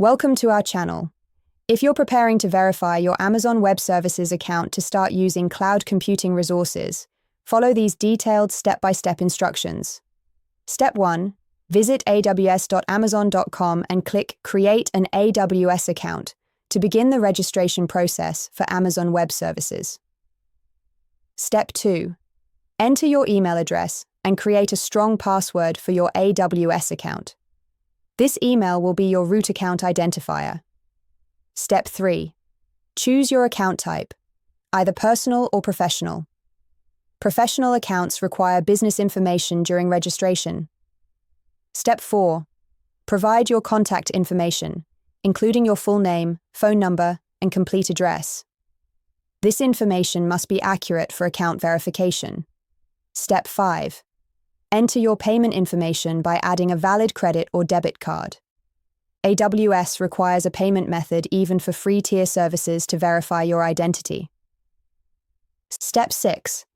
Welcome to our channel. If you're preparing to verify your Amazon Web Services account to start using cloud computing resources, follow these detailed step-by-step instructions. Step 1. Visit aws.amazon.com and click Create an AWS account to begin the registration process for Amazon Web Services. Step 2. Enter your email address and create a strong password for your AWS account. This email will be your root account identifier. Step 3. Choose your account type, either personal or professional. Professional accounts require business information during registration. Step 4. Provide your contact information, including your full name, phone number, and complete address. This information must be accurate for account verification. Step 5. Enter your payment information by adding a valid credit or debit card. AWS requires a payment method even for free tier services to verify your identity. Step 6.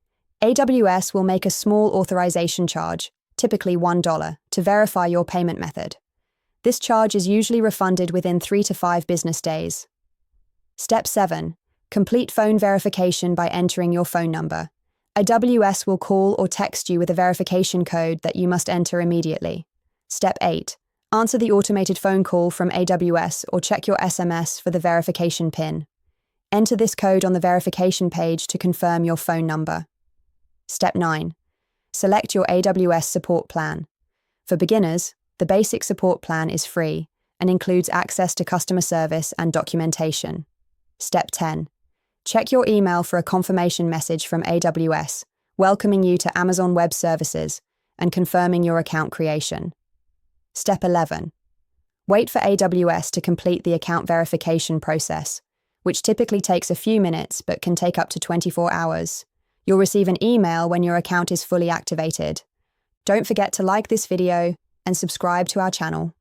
AWS will make a small authorization charge, typically $1, to verify your payment method. This charge is usually refunded within 3 to 5 business days. Step 7. Complete phone verification by entering your phone number. AWS will call or text you with a verification code that you must enter immediately. Step 8. Answer the automated phone call from AWS or check your SMS for the verification PIN. Enter this code on the verification page to confirm your phone number. Step 9. Select your AWS support plan. For beginners, the basic support plan is free and includes access to customer service and documentation. Step 10. Check your email for a confirmation message from AWS, welcoming you to Amazon Web Services and confirming your account creation. Step 11. Wait for AWS to complete the account verification process, which typically takes a few minutes but can take up to 24 hours. You'll receive an email when your account is fully activated. Don't forget to like this video and subscribe to our channel.